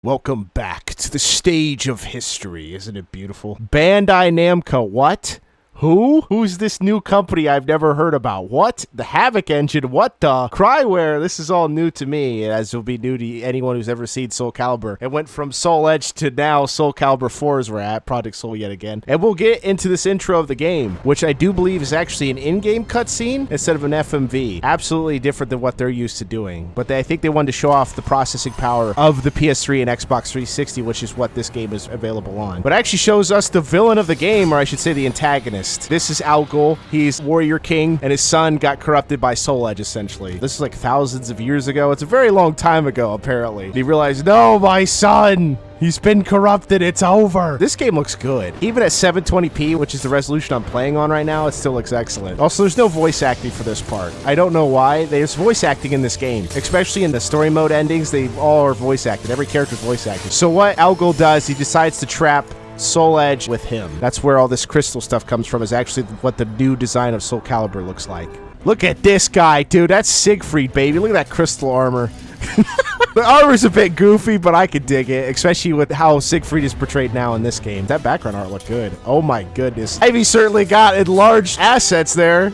Welcome back to the stage of history. Isn't it beautiful? Bandai Namco. What? Who? Who's this new company I've never heard about? What? The Havoc engine? What the? Cryware. This is all new to me, as will be new to anyone who's ever seen Soul Calibur. It went from Soul Edge to now Soul Calibur IV as we're at. Project Soul yet again. And we'll get into this intro of the game, which I do believe is actually an in-game cutscene instead of an FMV. Absolutely different than what they're used to doing. But I think they wanted to show off the processing power of the PS3 and Xbox 360, which is what this game is available on. But it actually shows us the villain of the game, or I should say the antagonist. This is Algol. He's Warrior King, and his son got corrupted by Soul Edge, essentially. This is like thousands of years ago. It's a very long time ago, apparently. And he realized, no, my son! He's been corrupted. It's over. This game looks good. Even at 720p, which is the resolution I'm playing on right now, it still looks excellent. Also, there's no voice acting for this part. I don't know why. There's voice acting in this game, especially in the story mode endings. They all are voice acted. Every character's voice acted. So what Algol does, he decides to trap Soul Edge with him. That's where all this crystal stuff comes from, is actually what the new design of Soul Calibur looks like. Look at this guy, dude. That's Siegfried, baby. Look at that crystal armor. The armor's a bit goofy, but I could dig it, especially with how Siegfried is portrayed now in this game. That background art looked good. Oh my goodness. Ivy certainly got enlarged assets there.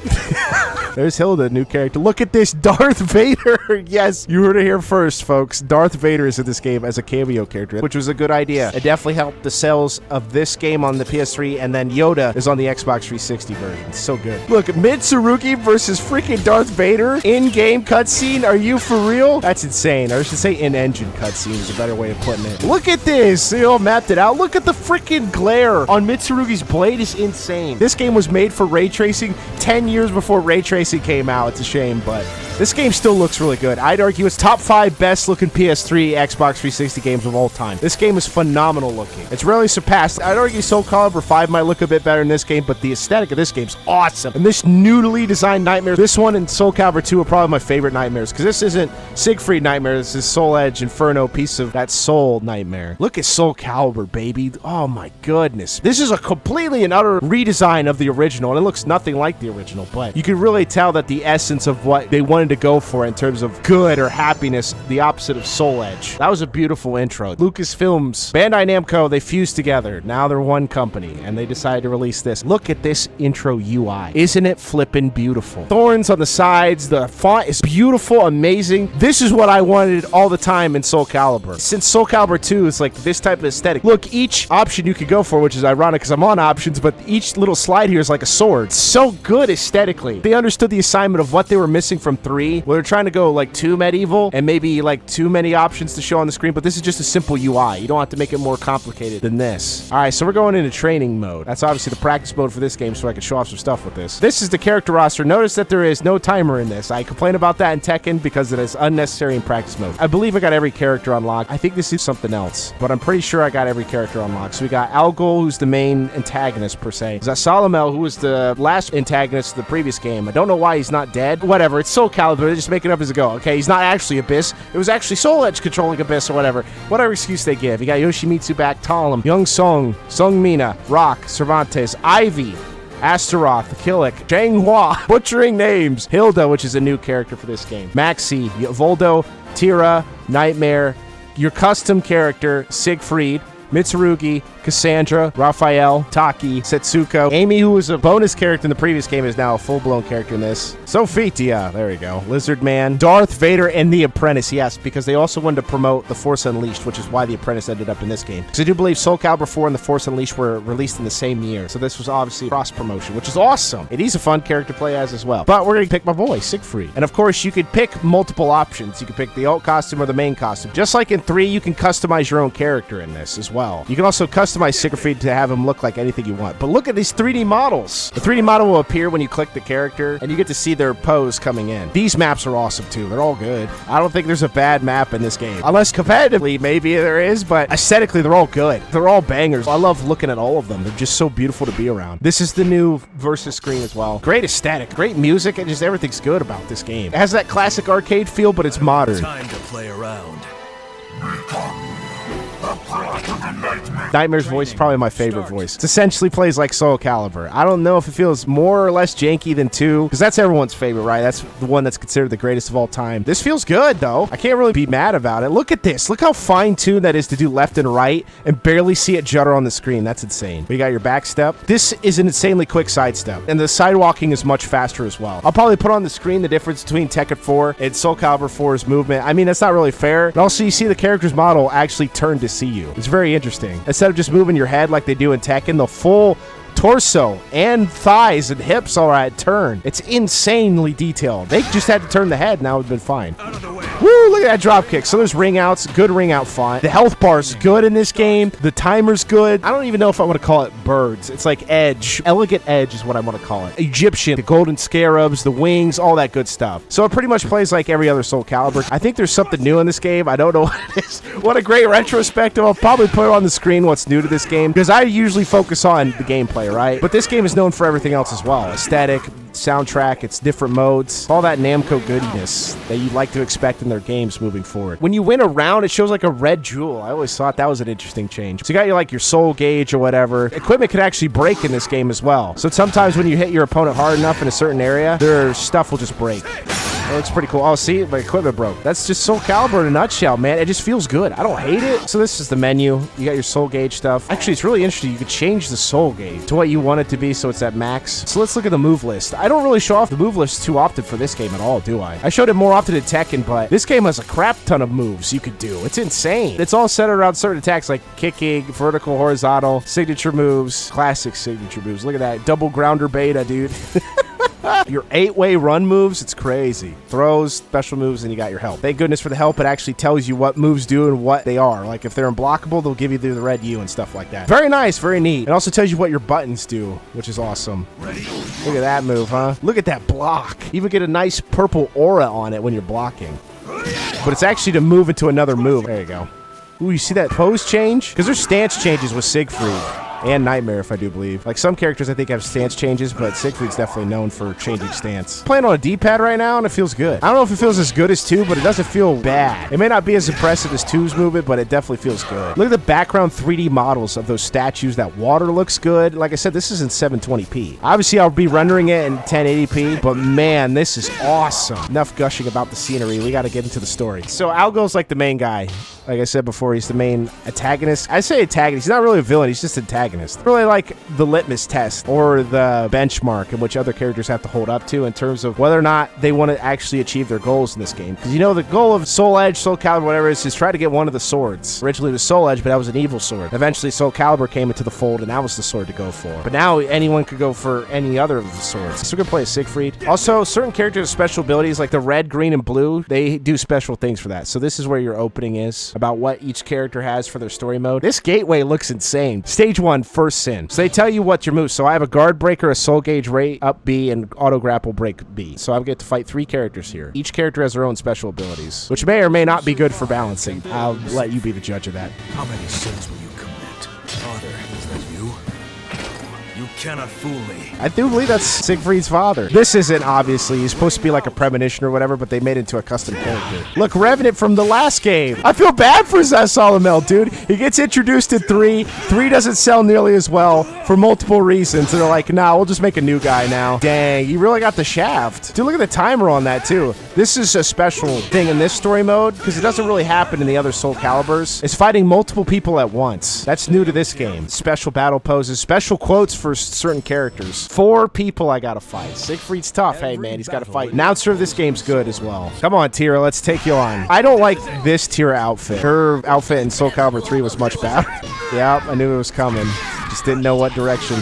There's Hilda, new character. Look at this, Darth Vader. Yes, you heard it here first, folks. Darth Vader is in this game as a cameo character, which was a good idea. It definitely helped the sales of this game on the PS3, and then Yoda is on the Xbox 360 version. It's so good. Look, Mitsurugi versus freaking Darth Vader. In-game cutscene? Are you for real? That's insane. Or I should say in-engine cutscene is a better way of putting it. Look at this. They all mapped it out. Look at the freaking glare on Mitsurugi's blade. Is insane. This game was made for ray tracing 10 years before ray tracing came out. It's a shame, but this game still looks really good. I'd argue it's top 5 best looking PS3, Xbox 360 games of all time. This game is phenomenal looking. It's rarely surpassed. I'd argue Soul Calibur 5 might look a bit better in this game, but the aesthetic of this game's awesome. And this newly designed Nightmare, this one and Soul Calibur 2 are probably my favorite nightmares, because this isn't Siegfried Nightmare, this is Soul Edge Inferno, piece of that Soul Nightmare. Look at Soul Calibur, baby. Oh my goodness. This is a completely and utter redesign of the original, and it looks nothing like the original, but you can really tell that the essence of what they wanted to go for in terms of good or happiness, the opposite of Soul Edge. That was a beautiful intro. Lucasfilms, Bandai Namco, they fused together. Now they're one company, and they decided to release this. Look at this intro UI. Isn't it flippin' beautiful? Thorns on the sides, the font is beautiful, amazing. This is what I wanted all the time in Soul Calibur. Since Soul Calibur 2 is like this type of aesthetic. Look, each option you could go for, which is ironic because I'm on options, but each little slide here is like a sword. So good aesthetically. They understood the assignment of what they were missing from 3, where they're trying to go like too medieval and maybe like too many options to show on the screen, but this is just a simple UI. You don't have to make it more complicated than this. All right, so we're going into training mode. That's obviously the practice mode for this game, so I can show off some stuff with this. This is the character roster. Notice that there is no timer in this. I complain about that in Tekken because it is unnecessary in practice mode. I believe I got every character unlocked. I think this is something else, but I'm pretty sure I got every character unlocked. So we got Algol, who's the main antagonist per se. We got Solomel, who was the last antagonist of the previous game. I don't know why he's not dead. Whatever, it's Soul Calibur. They're just making it up as it go. Okay, he's not actually Abyss. It was actually Soul Edge controlling Abyss or whatever. Whatever excuse they give. You got Yoshimitsu back, Talum, Young Song, Sung Mina, Rock, Cervantes, Ivy, Astaroth, Killick, Changhua, butchering names, Hilda, which is a new character for this game, Maxi, Voldo, Tira, Nightmare, your custom character, Siegfried, Mitsurugi, Cassandra, Raphael, Taki, Setsuko, Amy, who was a bonus character in the previous game, is now a full-blown character in this. Sophitia, there we go. Lizard Man, Darth Vader, and The Apprentice, yes, because they also wanted to promote The Force Unleashed, which is why The Apprentice ended up in this game. Because I do believe Soul Calibur IV and The Force Unleashed were released in the same year, so this was obviously cross-promotion, which is awesome. And he's a fun character to play as well. But we're going to pick my boy, Siegfried. And of course, you could pick multiple options. You could pick the alt costume or the main costume. Just like in 3, you can customize your own character in this as well. You can also customize Siegfried to have him look like anything you want. But look at these 3D models. The 3D model will appear when you click the character, and you get to see their pose coming in. These maps are awesome too. They're all good. I don't think there's a bad map in this game. Unless competitively, maybe there is, but aesthetically, they're all good. They're all bangers. I love looking at all of them. They're just so beautiful to be around. This is the new versus screen as well. Great aesthetic, great music, and just everything's good about this game. It has that classic arcade feel, but it's modern. Time to play around. Nightmare's voice is probably my favorite voice. It essentially plays like Soul Calibur. I don't know if it feels more or less janky than 2, because that's everyone's favorite, right? That's the one that's considered the greatest of all time. This feels good, though. I can't really be mad about it. Look at this. Look how fine-tuned that is to do left and right and barely see it judder on the screen. That's insane. We got your back step. This is an insanely quick side step, and the sidewalking is much faster as well. I'll probably put on the screen the difference between Tekken 4 and Soul Calibur 4's movement. I mean, that's not really fair. And also, you see the character's model actually turn to see you. It's very interesting. Instead of just moving your head like they do in Tekken, the full torso and thighs and hips are at turn. It's insanely detailed. They just had to turn the head, and that would have been fine. Woo, look at that drop kick. So there's ring outs, good ring out font. The health bar's good in this game. The timer's good. I don't even know if I want to call it birds. It's like edge. Elegant edge is what I want to call it. Egyptian, the golden scarabs, the wings, all that good stuff. So it pretty much plays like every other Soul Calibur. I think there's something new in this game. I don't know what it is. What a great retrospective. I'll probably put on the screen what's new to this game, because I usually focus on the gameplay, right? But this game is known for everything else as well. Aesthetic, soundtrack, it's different modes, all that Namco goodiness that you'd like to expect in their games moving forward. When you win a round, it shows like a red jewel. I always thought that was an interesting change. So you got your soul gauge or whatever. Equipment could actually break in this game as well. So sometimes when you hit your opponent hard enough in a certain area, their stuff will just break. It looks pretty cool. Oh, see? My equipment broke. That's just Soul Calibur in a nutshell, man. It just feels good. I don't hate it. So this is the menu. You got your soul gauge stuff. Actually, it's really interesting. You could change the soul gauge to what you want it to be so it's at max. So let's look at the move list. I don't really show off the move list too often for this game at all, do I? I showed it more often in Tekken, but this game has a crap ton of moves you could do. It's insane. It's all centered around certain attacks like kicking, vertical, horizontal, signature moves, classic signature moves. Look at that. Double grounder beta, dude. Your 8-way run moves, it's crazy. Throws, special moves, and you got your help. Thank goodness for the help. It actually tells you what moves do and what they are. Like if they're unblockable, they'll give you the red U and stuff like that. Very nice, very neat. It also tells you what your buttons do, which is awesome. Look at that move, huh? Look at that block. You even get a nice purple aura on it when you're blocking. But it's actually to move into another move. There you go. Ooh, you see that pose change? Because there's stance changes with Siegfried. And Nightmare, if I do believe. Like, some characters I think have stance changes, but Siegfried's definitely known for changing stance. Playing on a D-pad right now, and it feels good. I don't know if it feels as good as 2, but it doesn't feel bad. It may not be as impressive as 2's movement, but it definitely feels good. Look at the background 3D models of those statues. That water looks good. Like I said, this is in 720p. Obviously, I'll be rendering it in 1080p, but man, this is awesome. Enough gushing about the scenery. We got to get into the story. So Algo's like the main guy. Like I said before, he's the main antagonist. I say antagonist. He's not really a villain. He's just antagonist. Really like the litmus test or the benchmark in which other characters have to hold up to in terms of whether or not they want to actually achieve their goals in this game. Because you know the goal of Soul Edge, Soul Calibur, whatever it is try to get one of the swords. Originally it was Soul Edge, but that was an evil sword. Eventually Soul Calibur came into the fold, and that was the sword to go for. But now anyone could go for any other of the swords. So we're going to play as Siegfried. Also, certain characters have special abilities like the red, green, and blue. They do special things for that. So this is where your opening is, about what each character has for their story mode. This gateway looks insane. Stage 1, first sin. So they tell you what your moves. So I have a guard breaker, a soul gauge rate up B, and auto grapple break B. So I get to fight 3 characters here. Each character has their own special abilities, which may or may not be good for balancing. I'll let you be the judge of that. How many sins will you commit? Father, is that you? You cannot fool me. I do believe that's Siegfried's father. This isn't, obviously. He's supposed to be like a premonition or whatever, but they made it into a custom character. Look, Revenant from the last game. I feel bad for Zaz Solomel, dude. He gets introduced in 3. 3 doesn't sell nearly as well for multiple reasons. And they're like, nah, we'll just make a new guy now. Dang, you really got the shaft. Dude, look at the timer on that, too. This is a special thing in this story mode, because it doesn't really happen in the other Soul Caliburs. It's fighting multiple people at once. That's new to this game. Special battle poses, special quotes for certain characters. 4 people I gotta fight. Siegfried's tough. Hey, man, he's gotta fight. Announcer of this game's good as well. Come on, Tira, let's take you on. I don't like this Tira outfit. Her outfit in Soul Calibur 3 was much better. Yeah, I knew it was coming. Just didn't know what direction.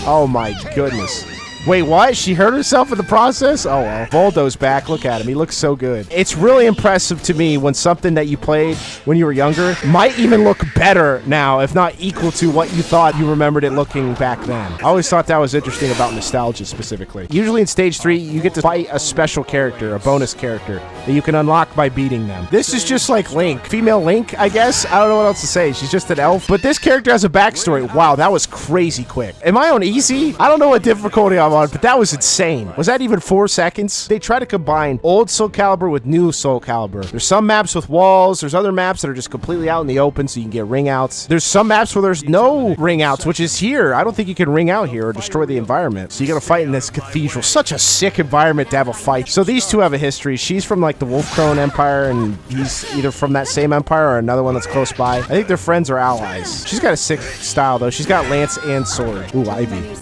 Oh my goodness. Wait, what? She hurt herself in the process? Oh, well. Voldo's back. Look at him. He looks so good. It's really impressive to me when something that you played when you were younger might even look better now, if not equal to what you thought you remembered it looking back then. I always thought that was interesting about nostalgia specifically. Usually in Stage 3, you get to fight a special character, a bonus character, that you can unlock by beating them. This is just like Link. Female Link, I guess? I don't know what else to say. She's just an elf. But this character has a backstory. Wow, that was crazy quick. Am I on easy? I don't know what difficulty time on it, but that was insane. Was that even 4 seconds? They try to combine old Soul Calibur with new Soul Calibur. There's some maps with walls. There's other maps that are just completely out in the open so you can get ring outs. There's some maps where there's no ring outs, which is here. I don't think you can ring out here or destroy the environment. So you gotta fight in this cathedral. Such a sick environment to have a fight. So these two have a history. She's from like the Wolf Crone Empire, and he's either from that same empire or another one that's close by. I think they're friends or allies. She's got a sick style though. She's got lance and sword. Ooh, Ivy.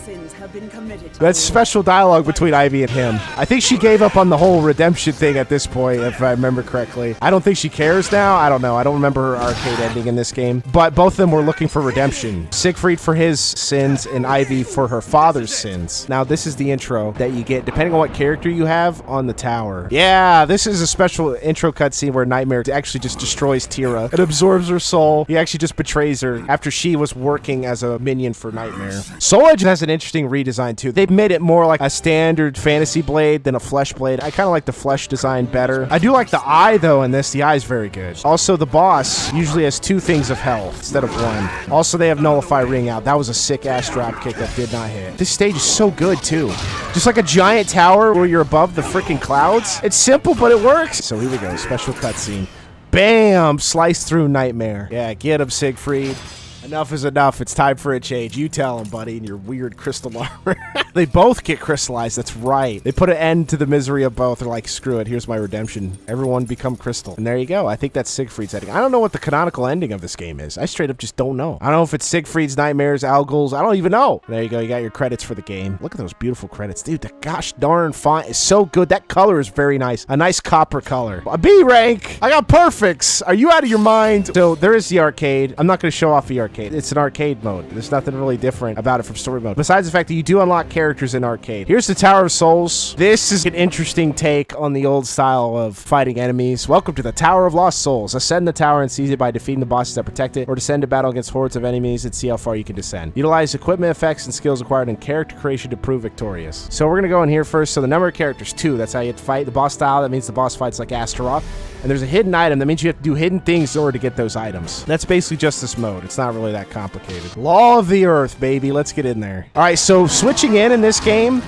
That's special dialogue between Ivy and him. I think she gave up on the whole redemption thing at this point, if I remember correctly. I don't think she cares now. I don't know. I don't remember her arcade ending in this game. But both of them were looking for redemption. Siegfried for his sins and Ivy for her father's sins. Now, this is the intro that you get depending on what character you have on the tower. Yeah, this is a special intro cutscene where Nightmare actually just destroys Tira. It absorbs her soul. He actually just betrays her after she was working as a minion for Nightmare. Soul Edge has an interesting redesign too. They've made it more like a standard fantasy blade than a flesh blade. I kind of like the flesh design better. I do like the eye though in this. The eye is very good. Also, the boss usually has 2 things of health instead of 1. Also, they have nullify ring out. That was a sick ass drop kick that did not hit. This stage is so good too. Just like a giant tower where you're above the freaking clouds. It's simple, but it works. So here we go. Special cutscene. Bam! Slice through Nightmare. Yeah, get him, Siegfried. Enough is enough. It's time for a change. You tell him, buddy, in your weird crystal armor. They both get crystallized. That's right. They put an end to the misery of both. They're like, screw it. Here's my redemption. Everyone become crystal. And there you go. I think that's Siegfried's ending. I don't know what the canonical ending of this game is. I straight up just don't know. I don't know if it's Siegfried's Nightmares, Algol's. I don't even know. There you go. You got your credits for the game. Look at those beautiful credits. Dude, the gosh darn font is so good. That color is very nice. A nice copper color. A B rank. I got perfects. Are you out of your mind? So there is the arcade. I'm not going to show off the arcade. It's an arcade mode. There's nothing really different about it from story mode. Besides the fact that you do unlock characters in arcade. Here's the Tower of Souls. This is an interesting take on the old style of fighting enemies. Welcome to the Tower of Lost Souls. Ascend the tower and seize it by defeating the bosses that protect it, or descend to battle against hordes of enemies and see how far you can descend. Utilize equipment, effects, and skills acquired in character creation to prove victorious. So we're going to go in here first. So the number of characters, 2. That's how you have to fight. The boss style, that means the boss fights like Astaroth. And there's a hidden item. That means you have to do hidden things in order to get those items. That's basically just this mode. It's not really that complicated. Law of the Earth, baby. Let's get in there. All right, so switching in this game,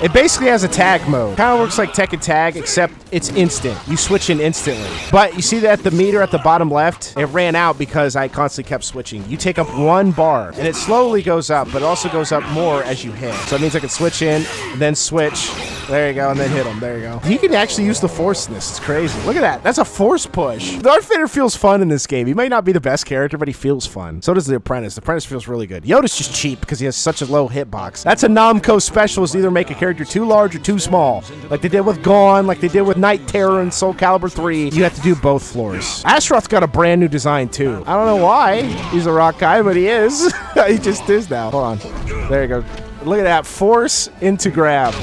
it basically has a tag mode. Kind of works like Tekken Tag, except it's instant. You switch in instantly. But you see that the meter at the bottom left, it ran out because I constantly kept switching. You take up 1 bar, and it slowly goes up, but it also goes up more as you hit. So it means I can switch in, then switch. There you go, and then hit him. There you go. He can actually use the force in this. It's crazy. Look at that. That's a force push. Darth Vader feels fun in this game. He might not be the best character, but he feels fun. So does the Apprentice. The Apprentice feels really good. Yoda's just cheap because he has such a low hitbox. That's a Namco special, is either make a character too large or too small. Like they did with Gone, like they did with Night Terror and Soul Calibur 3. You have to do both floors. Astaroth's got a brand new design too. I don't know why. He's a rock guy, but he is. He just is now. Hold on. There you go. Look at that. Force into grab.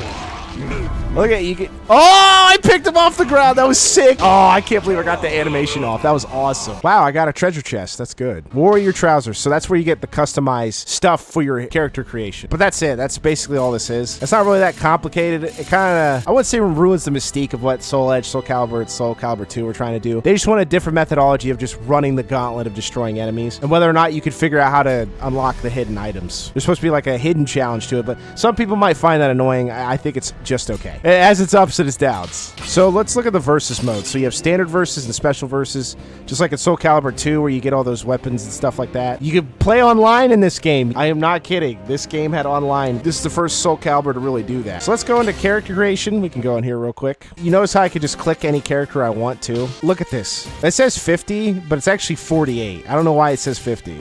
Look at you get. Oh, I picked him off the ground. That was sick. Oh, I can't believe I got the animation off. That was awesome. Wow, I got a treasure chest. That's good. Warrior trousers. So that's where you get the customized stuff for your character creation. But that's it. That's basically all this is. It's not really that complicated. It kind of, I wouldn't say ruins the mystique of what Soul Edge, Soul Calibur, and Soul Calibur 2 were trying to do. They just want a different methodology of just running the gauntlet of destroying enemies, and whether or not you could figure out how to unlock the hidden items. There's supposed to be like a hidden challenge to it, but some people might find that annoying. I think it's just okay. It has its ups and its downs. So let's look at the versus mode. So you have standard versus and special versus, just like in Soul Calibur 2 where you get all those weapons and stuff like that. You can play online in this game. I am not kidding. This game had online. This is the first Soul Calibur to really do that. So let's go into character creation. We can go in here real quick. You notice how I can just click any character I want to. Look at this. It says 50, but it's actually 48. I don't know why it says 50.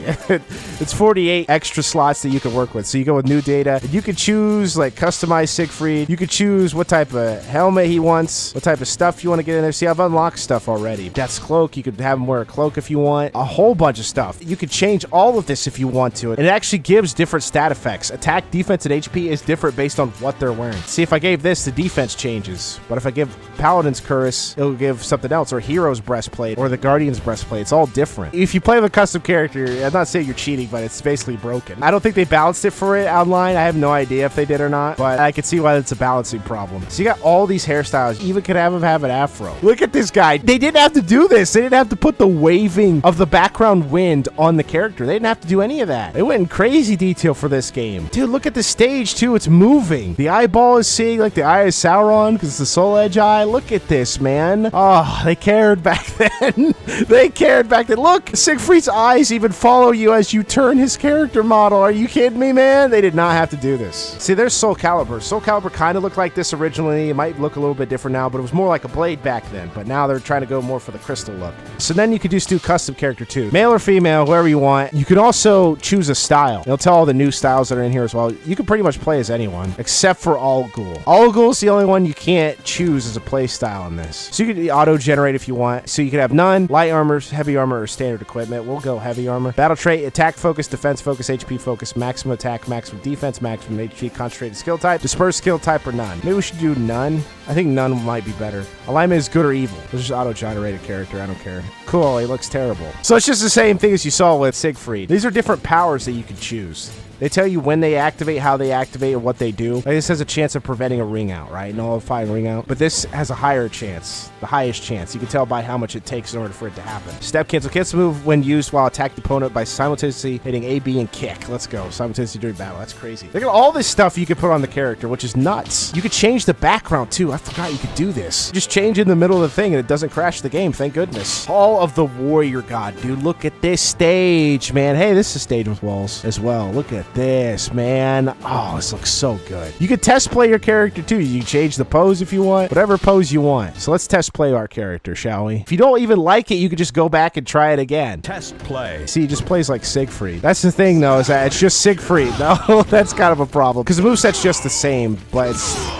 It's 48 extra slots that you can work with. So you go with new data. You could choose like customize Siegfried. You could choose what type of helmet he wants, what type of stuff you want to get in there. See, I've unlocked stuff already. Death's Cloak, you could have him wear a cloak if you want. A whole bunch of stuff. You could change all of this if you want to. And it actually gives different stat effects. Attack, defense, and HP is different based on what they're wearing. See, if I gave this, the defense changes. But if I give Paladin's Curse, it'll give something else, or Hero's Breastplate, or the Guardian's Breastplate. It's all different. If you play with a custom character, I'm not saying you're cheating, but it's basically broken. I don't think they balanced it for it online. I have no idea if they did or not, but I can see why it's a balancing problem. him. So you got all these hairstyles. You even could have him have an afro. Look at this guy. They didn't have to do this. They didn't have to put the waving of the background wind on the character. They didn't have to do any of that. They went in crazy detail for this game. Dude, look at the stage too. It's moving. The eyeball is seeing like the eye of Sauron because it's the Soul Edge eye. Look at this, man. Oh, they cared back then. They cared back then. Look, Siegfried's eyes even follow you as you turn his character model. Are you kidding me, man? They did not have to do this. See, there's Soul Calibur. Soul Calibur kind of looked like this originally. It might look a little bit different now, but it was more like a blade back then. But now they're trying to go more for the crystal look. So then you could just do custom character too. Male or female, whoever you want. You can also choose a style. It'll tell all the new styles that are in here as well. You can pretty much play as anyone, except for Al Ghul. Al Ghul's the only one you can't choose as a play style in this. So you can auto-generate if you want. So you can have none, light armor, heavy armor, or standard equipment. We'll go heavy armor. Battle trait, attack focus, defense focus, HP focus, maximum attack, maximum defense, maximum HP, concentrated skill type, dispersed skill type, or none. Maybe we should do none. I think none might be better. Alignment is good or evil. This is auto-generated character. I don't care. Cool. He looks terrible. So it's just the same thing as you saw with Siegfried. These are different powers that you can choose. They tell you when they activate, how they activate, and what they do. Like this has a chance of preventing a ring out, right? Nullifying ring out. But this has a higher chance, the highest chance. You can tell by how much it takes in order for it to happen. Step cancel. Cancel move when used while attacking the opponent by simultaneously hitting A, B, and kick. Let's go. Simultaneously during battle. That's crazy. Look at all this stuff you can put on the character, which is nuts. You could change the background too. I forgot you could do this. Just change in the middle of the thing and it doesn't crash the game. Thank goodness. Hall of the Warrior God, dude. Look at this stage, man. Hey, this is a stage with walls as well. Look at this, man. Oh, this looks so good. You can test play your character too. You can change the pose if you want, whatever pose you want. So let's test play our character, shall we? If you don't even like it, you can just go back and try it again. Test play. See, he just plays like Siegfried. That's the thing though, is that it's just Siegfried. No, that's kind of a problem because the moveset's just the same, but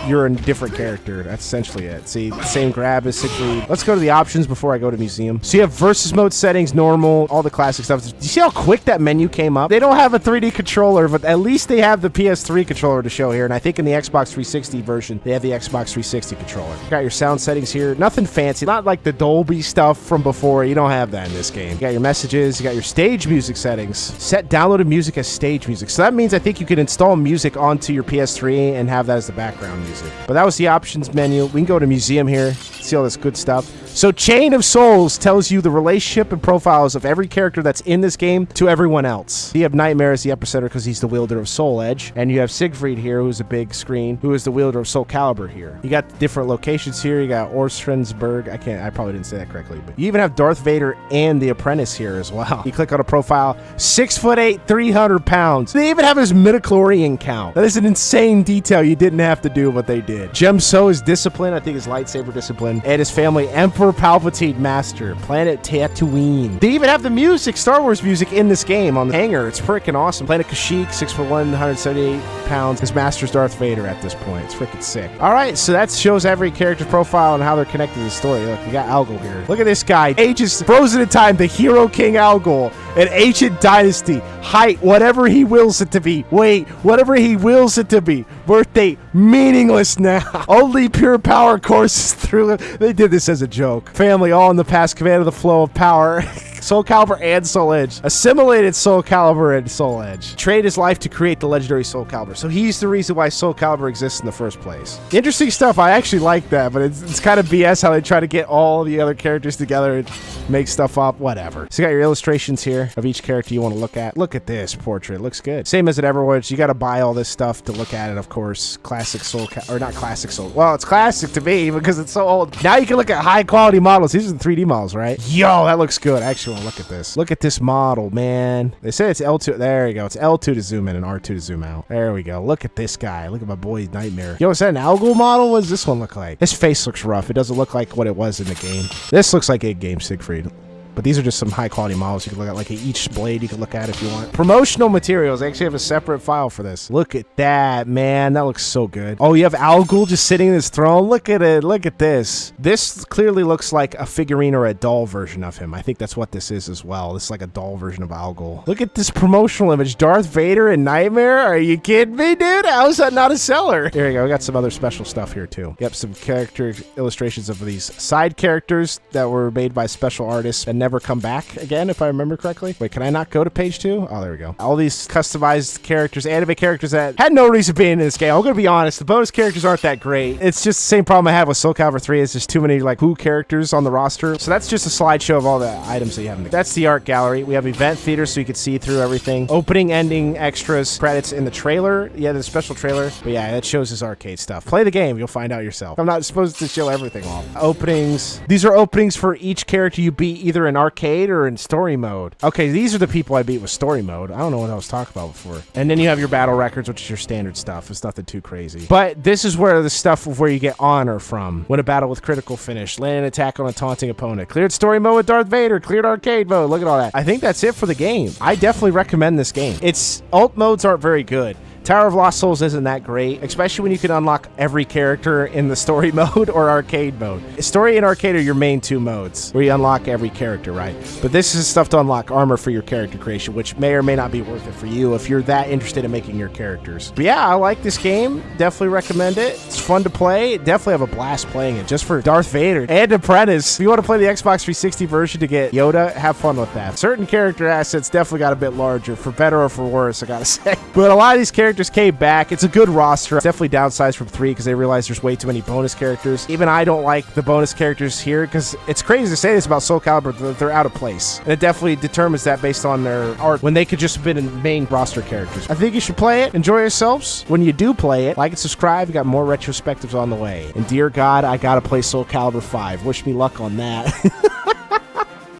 you're a different character. That's essentially it. See, same grab as Siegfried. Let's go to the options before I go to museum. So you have versus mode settings, normal, all the classic stuff. Do you see how quick that menu came up? They don't have a 3D controller, but at least they have the PS3 controller to show here, and I think in the Xbox 360 version, they have the Xbox 360 controller. You got your sound settings here. Nothing fancy, not like the Dolby stuff from before. You don't have that in this game. You got your messages, you got your stage music settings. Set downloaded music as stage music. So that means I think you can install music onto your PS3 and have that as the background music. But that was the options menu. We can go to museum here, see all this good stuff. So Chain of Souls tells you the relationship and profiles of every character that's in this game to everyone else. You have Nightmare as the epicenter because he's the wielder of Soul Edge. And you have Siegfried here, who's a big screen, who is the wielder of Soul Calibur here. You got different locations here. You got Orstrensburg. I probably didn't say that correctly, but you even have Darth Vader and the Apprentice here as well. You click on a profile, 6'8", 300 pounds. They even have his midichlorian count. That is an insane detail you didn't have to do, but they did. Gemso is discipline. I think his lightsaber discipline. And his family, Emperor Palpatine Master, Planet Tatooine. They even have the music, Star Wars music in this game on the hangar. It's freaking awesome. Planet Kashyyyk, 6'1", 178 pounds. His master's Darth Vader at this point. It's freaking sick. All right, so that shows every character's profile and how they're connected to the story. Look, we got Al Ghul here. Look at this guy. Ages frozen in time, the hero king Al Ghul. An ancient dynasty. Height, whatever he wills it to be. Weight, whatever he wills it to be. Birth date, meaningless now. Only pure power courses through it. They did this as a joke. Family, all in the past, command of the flow of power. Soul Calibur and Soul Edge. Assimilated Soul Calibur and Soul Edge. Trade his life to create the legendary Soul Calibur. So he's the reason why Soul Calibur exists in the first place. Interesting stuff. I actually like that, but it's kind of BS how they try to get all the other characters together and make stuff up. Whatever. So you got your illustrations here of each character you want to look at. Look at this portrait. It looks good. Same as it ever was. You got to buy all this stuff to look at it, of course. Classic Soul or not classic Soul. Well, it's classic to me because it's so old. Now you can look at high quality models. These are the 3D models, right? Yo, that looks good. Actually, want to look at this. Look at this model, man. They say it's L2. There you go. It's L2 to zoom in and R2 to zoom out. There we go. Look at this guy. Look at my boy Nightmare. Yo, is that an Al Ghul model? What does this one look like? His face looks rough. It doesn't look like what it was in the game. This looks like a game Siegfried. But these are just some high quality models you can look at, like each blade you can look at if you want. Promotional materials. I actually have a separate file for this. Look at that, man. That looks so good. Oh, you have Al Ghul just sitting in his throne. Look at it. Look at this. This clearly looks like a figurine or a doll version of him. I think that's what this is as well. This is like a doll version of Al Ghul. Look at this promotional image. Darth Vader and Nightmare. Are you kidding me, dude? How is that not a seller? There you go. We got some other special stuff here too. Yep, some character illustrations of these side characters that were made by special artists and never never come back again, if I remember correctly. Wait, can I not go to page 2? Oh, there we go. All these customized characters, anime characters that had no reason being in this game. I'm gonna be honest, the bonus characters aren't that great. It's just the same problem I have with Soul Calibur 3. It's just too many like who characters on the roster. So that's just a slideshow of all the items that you have in the game. That's the art gallery. We have event theater so you can see through everything. Opening, ending, extras, credits in the trailer. Yeah, the special trailer. But yeah, that shows his arcade stuff. Play the game, you'll find out yourself. I'm not supposed to show everything off. Openings. These are openings for each character you beat either in arcade or in story mode. Okay, these are the people I beat with story mode. I don't know what I was talking about before. And then you have your battle records, which is your standard stuff. It's nothing too crazy. But this is where the stuff of where you get honor from. Win a battle with critical finish. Land an attack on a taunting opponent. Cleared story mode with Darth Vader. Cleared arcade mode. Look at all that. I think that's it for the game. I definitely recommend this game. Its alt modes aren't very good. Tower of Lost Souls isn't that great, especially when you can unlock every character in the story mode or arcade mode. Story and arcade are your main 2 modes, where you unlock every character, right? But this is stuff to unlock armor for your character creation, which may or may not be worth it for you if you're that interested in making your characters. But yeah, I like this game. Definitely recommend it. It's fun to play. Definitely have a blast playing it, just for Darth Vader and Apprentice. If you want to play the Xbox 360 version to get Yoda, have fun with that. Certain character assets definitely got a bit larger, for better or for worse, I gotta say. But a lot of these characters came back. It's a good roster. It's definitely downsized from 3 because they realized there's way too many bonus characters. Even I don't like the bonus characters here because it's crazy to say this about Soul Calibur, that they're out of place. And it definitely determines that based on their art when they could just have been in main roster characters. I think you should play it. Enjoy yourselves. When you do play it, like and subscribe. We got more retrospectives on the way. And dear God, I gotta play Soul Calibur 5. Wish me luck on that.